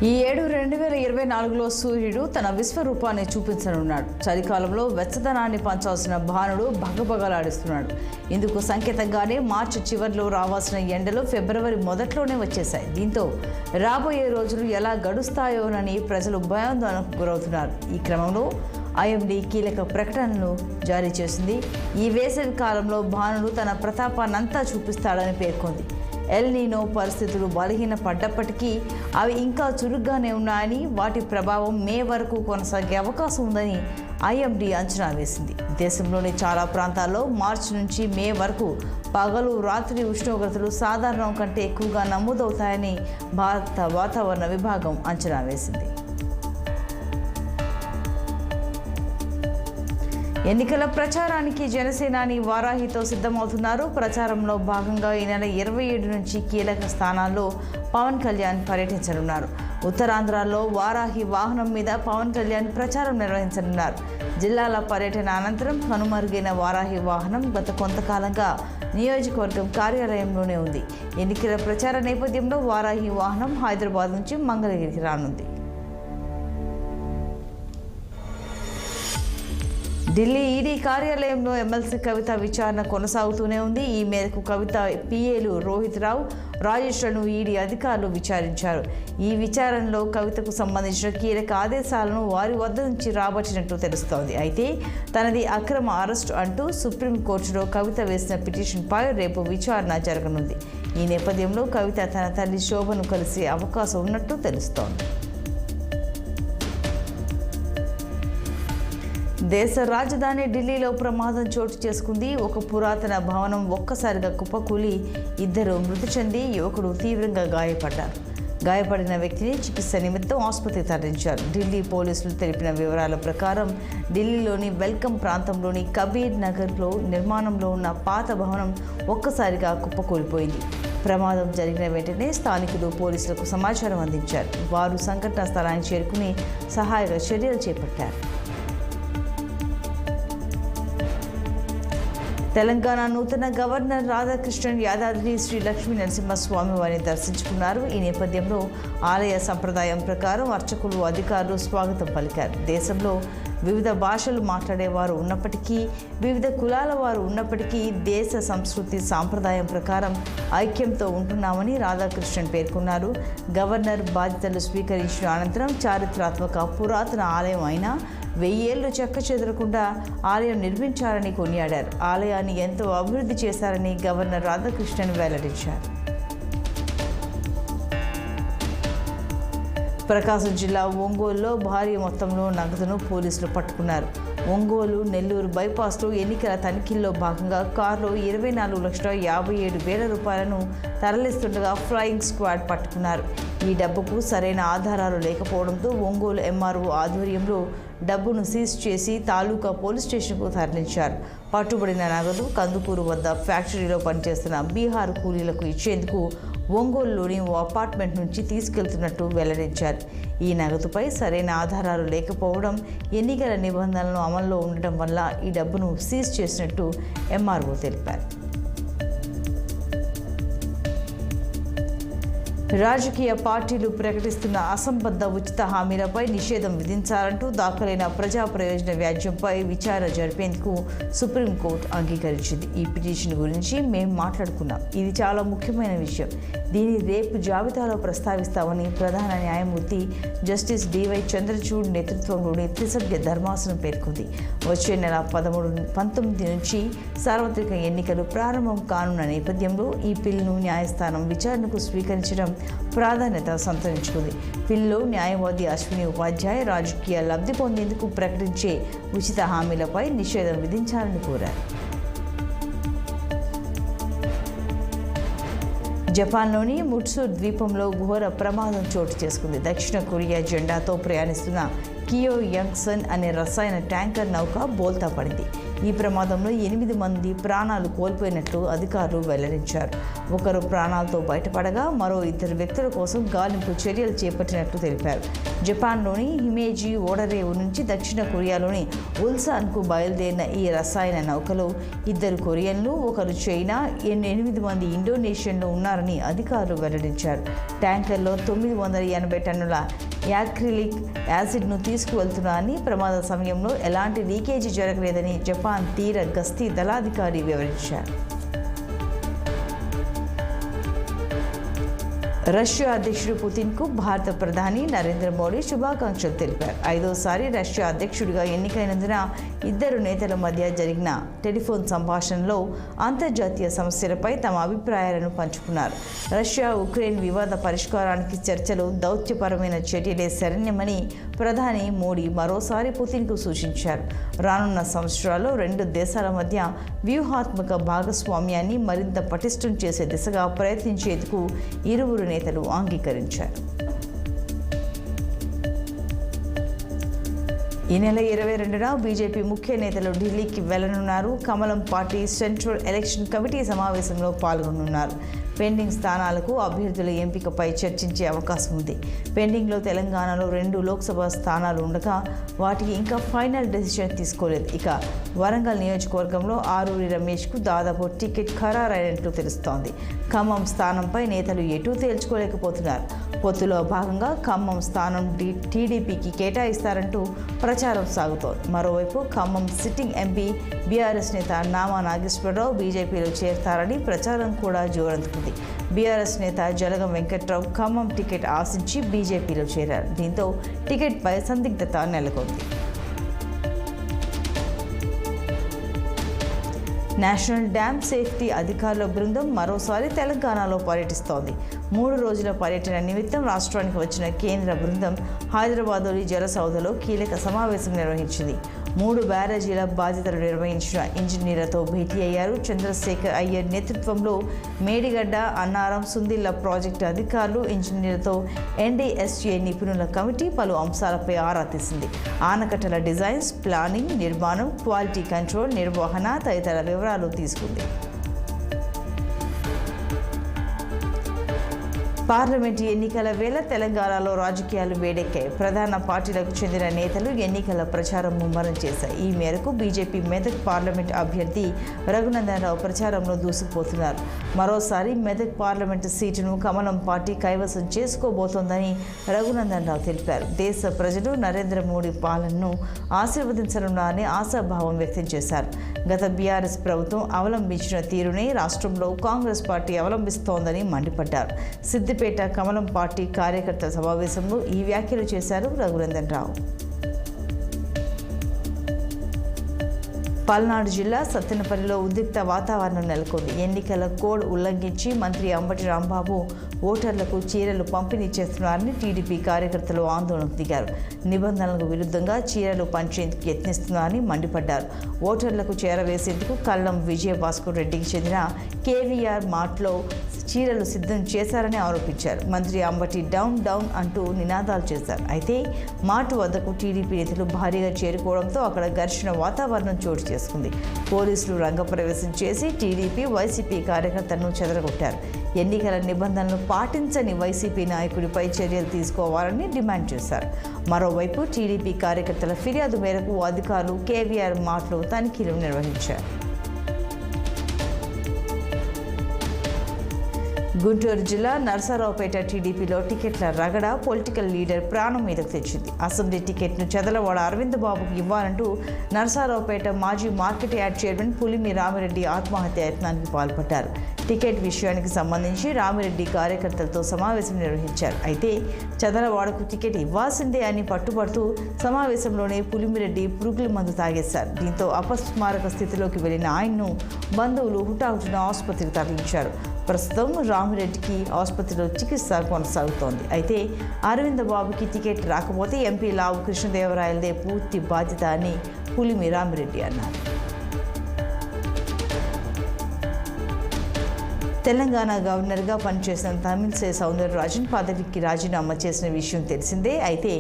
ఈ ఏడు 2024లో సూర్యుడు తన విశ్వరూపాన్ని చూపించనున్నాడు. చలికాలంలో వెచ్చదనాన్ని పంచాల్సిన భానుడు భగభగలాడిస్తున్నాడు. ఇందుకు సంకేతంగానే మార్చి చివరిలో రావాల్సిన ఎండలు ఫిబ్రవరి మొదట్లోనే వచ్చేశాయి. దీంతో రాబోయే రోజులు ఎలా గడుస్తాయోనని ప్రజలు భయాందోళనకు గురవుతున్నారు. ఈ క్రమంలో ఐఎండీ కీలక ప్రకటనను జారీ చేసింది. ఈ వేసవి కాలంలో భానుడు తన ప్రతాపాన్నంతా చూపిస్తాడని పేర్కొంది. ఎల్ నీనో పరిస్థితులు బలహీనపడ్డప్పటికీ అవి ఇంకా చురుగ్గానే ఉన్నాయని, వాటి ప్రభావం మే వరకు కొనసాగే అవకాశం ఉందని ఐఎండీ అంచనా వేసింది. దేశంలోని చాలా ప్రాంతాల్లో మార్చి నుంచి మే వరకు పగలు రాత్రి ఉష్ణోగ్రతలు సాధారణం కంటే ఎక్కువగా నమోదవుతాయని భారత వాతావరణ విభాగం అంచనా వేసింది. ఎన్నికల ప్రచారానికి జనసేనాని వారాహితో సిద్ధమవుతున్నారు. ప్రచారంలో భాగంగా ఈ నెల 27 నుంచి కీలక స్థానాల్లో పవన్ కళ్యాణ్ పర్యటించనున్నారు. ఉత్తరాంధ్రలో వారాహి వాహనం మీద పవన్ కళ్యాణ్ ప్రచారం నిర్వహించనున్నారు. జిల్లాల పర్యటన అనంతరం కనుమరుగైన వారాహి వాహనం గత కొంతకాలంగా నియోజకవర్గం కార్యాలయంలోనే ఉంది. ఎన్నికల ప్రచార నేపథ్యంలో వారాహి వాహనం హైదరాబాద్ నుంచి మంగళగిరికి రానుంది. ఢిల్లీ ఈడీ కార్యాలయంలో ఎమ్మెల్సీ కవిత విచారణ కొనసాగుతూనే ఉంది. ఈ మేరకు కవిత పిఏలు రోహిత్ రావు, రాజేష్లను ఈడీ అధికారులు విచారించారు. ఈ విచారణలో కవితకు సంబంధించిన కీలక ఆదేశాలను వారి వద్ద నుంచి రాబట్టినట్టు తెలుస్తోంది. అయితే తనది అక్రమ అరెస్టు అంటూ సుప్రీంకోర్టులో కవిత వేసిన పిటిషన్పై రేపు విచారణ జరగనుంది. ఈ నేపథ్యంలో కవిత తన తల్లి శోభను కలిసే అవకాశం ఉన్నట్టు తెలుస్తోంది. దేశ రాజధాని ఢిల్లీలో ప్రమాదం చోటు చేసుకుంది. ఒక పురాతన భవనం ఒక్కసారిగా కుప్పకూలి 2 మృతి చెంది యువకుడు తీవ్రంగా గాయపడ్డారు. గాయపడిన వ్యక్తిని చికిత్స నిమిత్తం ఆసుపత్రికి తరలించారు. ఢిల్లీ పోలీసులు తెలిపిన వివరాల ప్రకారం ఢిల్లీలోని వెల్కమ్ ప్రాంతంలోని కబీర్ నగర్లో నిర్మాణంలో ఉన్న పాత భవనం ఒక్కసారిగా కుప్పకూలిపోయింది. ప్రమాదం జరిగిన వెంటనే స్థానికులు పోలీసులకు సమాచారం అందించారు. వారు సంఘటనా స్థలానికి చేరుకుని సహాయక చర్యలు చేపట్టారు. తెలంగాణ నూతన గవర్నర్ రాధాకృష్ణన్ యాదాద్రి శ్రీ లక్ష్మీ నరసింహస్వామి వారిని దర్శించుకున్నారు. ఈ నేపథ్యంలో ఆలయ సంప్రదాయం ప్రకారం అర్చకులు, అధికారులు స్వాగతం పలికారు. దేశంలో వివిధ భాషలు మాట్లాడేవారు ఉన్నప్పటికీ, వివిధ కులాల వారు ఉన్నప్పటికీ దేశ సంస్కృతి సాంప్రదాయం ప్రకారం ఐక్యంతో ఉంటున్నామని రాధాకృష్ణన్ పేర్కొన్నారు. గవర్నర్ బాధ్యతలు స్వీకరించిన అనంతరం చారిత్రాత్మక పురాతన ఆలయం అయిన 1000 ఏళ్లు చెక్క చెదరకుండా ఆలయం నిర్మించారని కొనియాడారు. ఆలయాన్ని ఎంతో అభివృద్ధి చేశారని గవర్నర్ రాధాకృష్ణన్ వెల్లడించారు. ప్రకాశం జిల్లా ఒంగోలులో భారీ మొత్తంలో నగదును పోలీసులు పట్టుకున్నారు. ఒంగోలు నెల్లూరు బైపాస్లో ఎన్నికల తనిఖీల్లో భాగంగా కారులో 24,57,000 రూపాయలను తరలిస్తుండగా ఫ్లయింగ్ స్క్వాడ్ పట్టుకున్నారు. ఈ డబ్బుకు సరైన ఆధారాలు లేకపోవడంతో ఒంగోలు ఎంఆర్ఓ ఆధ్వర్యంలో డబ్బును సీజ్ చేసి తాలూకా పోలీస్ స్టేషన్కు తరలించారు. పట్టుబడిన నగదు కందుకూరు వద్ద ఫ్యాక్టరీలో పనిచేస్తున్న బీహార్ కూలీలకు ఇచ్చేందుకు ఒంగోలులోని ఓ అపార్ట్మెంట్ నుంచి తీసుకెళ్తున్నట్టు వెల్లడించారు. ఈ నగదుపై సరైన ఆధారాలు లేకపోవడం, ఎన్నికల నిబంధనలు అమల్లో ఉండటం వల్ల ఈ డబ్బును సీజ్ చేసినట్టు ఎంఆర్ఓ తెలిపారు. రాజకీయ పార్టీలు ప్రకటిస్తున్న అసంబద్ధ ఉచిత హామీలపై నిషేధం విధించాలంటూ దాఖలైన ప్రజా ప్రయోజన వ్యాజ్యంపై విచారణ జరిపేందుకు సుప్రీంకోర్టు అంగీకరించింది. ఈ పిటిషన్ గురించి మేము మాట్లాడుకున్నాం. ఇది చాలా ముఖ్యమైన విషయం. దీన్ని రేపు జాబితాలో ప్రస్తావిస్తామని ప్రధాన న్యాయమూర్తి జస్టిస్ డివై చంద్రచూడ్ నేతృత్వంలోని త్రిసభ్య ధర్మాసనం పేర్కొంది. వచ్చే నెల 19 నుంచి సార్వత్రిక ఎన్నికలు ప్రారంభం కానున్న నేపథ్యంలో ఈ బిల్లును న్యాయస్థానం విచారణకు స్వీకరించడం ప్రాధాన్యత సంతరించుకుంది. బిల్లులో న్యాయవాది అశ్విని ఉపాధ్యాయ్ రాజకీయ లబ్ధి పొందేందుకు ప్రకటించే ఉచిత హామీలపై నిషేధం విధించాలని కోరారు. జపాన్లోని ముట్సు ద్వీపంలో ఘోర ప్రమాదం చోటు చేసుకుంది. దక్షిణ కొరియా జెండాతో ప్రయాణిస్తున్న కియో యంగ్సన్ అనే రసాయన ట్యాంకర్ నౌక బోల్తా పడింది. ఈ ప్రమాదంలో 8 మంది ప్రాణాలు కోల్పోయినట్లు అధికారులు వెల్లడించారు. ఒకరు ప్రాణాలతో బయటపడగా మరో 2 వ్యక్తుల కోసం గాలింపు చర్యలు చేపట్టినట్లు తెలిపారు. జపాన్లోని హిమేజీ ఓడరేవు నుంచి దక్షిణ కొరియాలోని ఉల్సాన్కు బయలుదేరిన ఈ రసాయన నౌకలో 2 కొరియన్లు, ఒకరు చైనా, 8 మంది ఇండోనేషియన్లు ఉన్నారని అధికారులు వెల్లడించారు. ట్యాంకర్లో 980 టన్నుల యాక్రిలిక్ యాసిడ్ను తీసుకువెళ్తున్నారని, ప్రమాద సమయంలో ఎలాంటి లీకేజీ జరగలేదని జపాన్ తీర గస్తీ దళాధికారి వివరించారు. రష్యా అధ్యక్షుడు పుతిన్కు భారత ప్రధాని నరేంద్ర మోడీ శుభాకాంక్షలు తెలిపారు. 5వసారి రష్యా అధ్యక్షుడిగా ఎన్నికైనందున ఇద్దరు నేతల మధ్య జరిగిన టెలిఫోన్ సంభాషణలో అంతర్జాతీయ సమస్యలపై తమ అభిప్రాయాలను పంచుకున్నారు. రష్యా ఉక్రెయిన్ వివాద పరిష్కారానికి చర్చలు, దౌత్యపరమైన చర్యలే శరణ్యమని ప్రధాని మోడీ మరోసారి పుతిన్కు సూచించారు. రానున్న సంవత్సరాల్లో 2 దేశాల మధ్య వ్యూహాత్మక భాగస్వామ్యాన్ని మరింత పటిష్టం చేసే దిశగా ప్రయత్నించేందుకు ఇరువురు నేతలు అంగీకరించారు. ఈ నెల 22న బీజేపీ ముఖ్య నేతలు ఢిల్లీకి వెళ్లనున్నారు. కమలం పార్టీ సెంట్రల్ ఎలక్షన్ కమిటీ సమావేశంలో పాల్గొనున్నారు. పెండింగ్ స్థానాలకు అభ్యర్థుల ఎంపికపై చర్చించే అవకాశం ఉంది. పెండింగ్లో తెలంగాణలో 2 లోక్సభ స్థానాలు ఉండగా వాటికి ఇంకా ఫైనల్ డెసిషన్ తీసుకోలేదు. ఇక వరంగల్ నియోజకవర్గంలో ఆరూరి రమేష్కు దాదాపు టికెట్ ఖరారైనట్లు తెలుస్తోంది. ఖమ్మం స్థానంపై నేతలు ఎటూ తేల్చుకోలేకపోతున్నారు. పొత్తులో భాగంగా ఖమ్మం స్థానం టీడీపీకి కేటాయిస్తారంటూ ప్రచారం సాగుతోంది. మరోవైపు ఖమ్మం సిట్టింగ్ ఎంపీ బీఆర్ఎస్ నేత నామా నాగేశ్వరరావు బీజేపీలో చేరతారని ప్రచారం కూడా జోరందుకుంది. బీఆర్ఎస్ నేత జలగం వెంకట్రావు ఖమ్మం టికెట్ ఆశించి బీజేపీలో చేరారు. దీంతో టికెట్పై సందిగ్ధత నెలకొంది. నేషనల్ డ్యామ్ సేఫ్టీ అధికారుల బృందం మరోసారి తెలంగాణలో పర్యటిస్తోంది. 3 రోజుల పర్యటన నిమిత్తం రాష్ట్రానికి వచ్చిన కేంద్ర బృందం హైదరాబాద్లోని జలసౌధలో కీలక సమావేశం నిర్వహించింది. 3 బ్యారేజీల బాధ్యతలు నిర్వహించిన ఇంజనీర్లతో భేటీ అయ్యారు. చంద్రశేఖర్ అయ్యర్ నేతృత్వంలో మేడిగడ్డ, అన్నారం, సుందిళ్ల ప్రాజెక్టు అధికారులు, ఇంజనీర్లతో ఎన్డీఎస్ఏ నిపుణుల కమిటీ పలు అంశాలపై ఆరా తీసింది. ఆనకట్టల డిజైన్స్, ప్లానింగ్, నిర్మాణం, క్వాలిటీ కంట్రోల్, నిర్వహణ తదితర వివరాలు తీసుకుంది. పార్లమెంటు ఎన్నికల వేళ తెలంగాణలో రాజకీయాలు వేడెక్కాయి. ప్రధాన పార్టీలకు చెందిన నేతలు ఎన్నికల ప్రచారం ముమ్మరం చేశాయి. ఈ మేరకు బీజేపీ మెదక్ పార్లమెంటు అభ్యర్థి రఘునందన్ రావు ప్రచారంలో దూసుకుపోతున్నారు. మరోసారి మెదక్ పార్లమెంటు సీటును కమలం పార్టీ కైవసం చేసుకోబోతోందని రఘునందన్ రావు తెలిపారు. దేశ ప్రజలు నరేంద్ర మోడీ పాలనను ఆశీర్వదించనున్నారని ఆశాభావం వ్యక్తం చేశారు. గత బీఆర్ఎస్ ప్రభుత్వం అవలంబించిన తీరునే రాష్ట్రంలో కాంగ్రెస్ పార్టీ అవలంబిస్తోందని మండిపడ్డారు. సిద్దిపేట కమలం పార్టీ కార్యకర్తల సమావేశంలో ఈ వ్యాఖ్యలు చేశారు రఘునందన్ రావు. పల్నాడు జిల్లా సత్తెనపల్లిలో ఉద్రిక్త వాతావరణం నెలకొంది. ఎన్నికల కోడ్ ఉల్లంఘించి మంత్రి అంబటి రాంబాబు ఓటర్లకు చీరలు పంపిణీ చేస్తున్నారని టీడీపీ కార్యకర్తలు ఆందోళనకు దిగారు. నిబంధనలకు విరుద్ధంగా చీరలు పంచేందుకు యత్నిస్తున్నారని మండిపడ్డారు. ఓటర్లకు చేరవేసేందుకు కల్లం విజయభాస్కర్ రెడ్డికి చెందిన కేవీఆర్ మార్ట్లో చీరలు సిద్ధం చేశారని ఆరోపించారు. మంత్రి అంబటి డౌన్ డౌన్ అంటూ నినాదాలు చేశారు. అయితే మార్టు వద్దకు టీడీపీ నేతలు భారీగా చేరుకోవడంతో అక్కడ ఘర్షణ వాతావరణం చోటు చేసుకుంది. పోలీసులు రంగప్రవేశం చేసి టీడీపీ, వైసీపీ కార్యకర్తలను చెదరగొట్టారు. ఎన్నికల నిబంధనలు పాటించని వైసీపీ నాయకుడిపై చర్యలు తీసుకోవాలని డిమాండ్ చేశారు. మరోవైపు టీడీపీ కార్యకర్తల ఫిర్యాదు మేరకు అధికారులు కేవీఆర్ మార్ట్లో తనిఖీలు నిర్వహించారు. గుంటూరు జిల్లా నరసరావుపేట టీడీపీలో టికెట్ల రగడ పొలిటికల్ లీడర్ ప్రాణం మీదకు తెచ్చింది. అసెంబ్లీ టికెట్ను చదలవాడ అరవింద్ బాబుకు ఇవ్వాలంటూ నరసరావుపేట మాజీ market yard chairman Pulimi Ramireddy ఆత్మహత్య యత్నానికి పాల్పడ్డారు. టికెట్ విషయానికి సంబంధించి రామిరెడ్డి కార్యకర్తలతో సమావేశం నిర్వహించారు. అయితే చదలవాడకు టికెట్ ఇవ్వాల్సిందే అని పట్టుబడుతూ సమావేశంలోనే పులిమిరెడ్డి పురుగుల మందు తాగేశారు. దీంతో అపస్మారక స్థితిలోకి వెళ్లిన ఆయన్ను బంధువులు హుటాహుటిన ఆసుపత్రికి తరలించారు. ప్రస్తుతం రామిరెడ్డికి ఆసుపత్రిలో చికిత్స కొనసాగుతోంది. అయితే అరవింద్ బాబుకి టికెట్ రాకపోతే ఎంపీ లావు కృష్ణదేవరాయలదే పూర్తి బాధ్యత అని పులిమి రామిరెడ్డి అన్నారు. తెలంగాణ గవర్నర్గా పనిచేసిన తమిళిసై సౌందరరాజన్ పదవికి రాజీనామా చేసిన విషయం తెలిసిందే. అయితే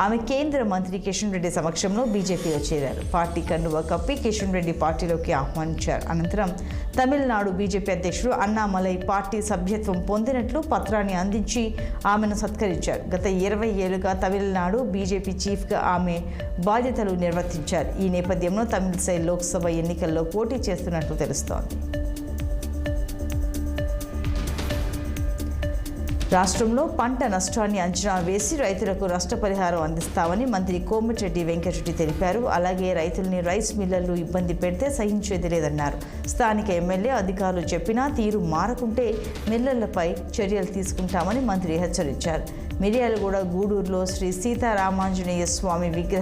ఆమె కేంద్ర మంత్రి కిషన్ రెడ్డి సమక్షంలో బీజేపీలో చేరారు. పార్టీ కండువా కప్పి కిషన్ రెడ్డి పార్టీలోకి ఆహ్వానించారు. అనంతరం తమిళనాడు బీజేపీ అధ్యక్షుడు అన్నామలై పార్టీ సభ్యత్వం పొందినట్లు పత్రాన్ని అందించి ఆమెను సత్కరించారు. గత 20 ఏళ్లుగా తమిళనాడు బీజేపీ చీఫ్గా ఆమె బాధ్యతలు నిర్వర్తించారు. ఈ నేపథ్యంలో తమిళిసై లోక్సభ ఎన్నికల్లో పోటీ చేస్తున్నట్లు తెలుస్తోంది. రాష్ట్రంలో పంట నష్టాన్ని అంచనా వేసి రైతులకు నష్టపరిహారం అందిస్తామని మంత్రి కోమటిరెడ్డి వెంకటరెడ్డి తెలిపారు. అలాగే రైతుల్ని రైస్ మిల్లర్లు ఇబ్బంది పెడితే సహించేది లేదన్నారు. స్థానిక ఎమ్మెల్యే అధికారులు చెప్పినా తీరు మారకుంటే మిల్లర్లపై చర్యలు తీసుకుంటామని మంత్రి హెచ్చరించారు. మిర్యాలగూడ గూడూరులో శ్రీ సీతారామాంజనేయ స్వామి విగ్రహ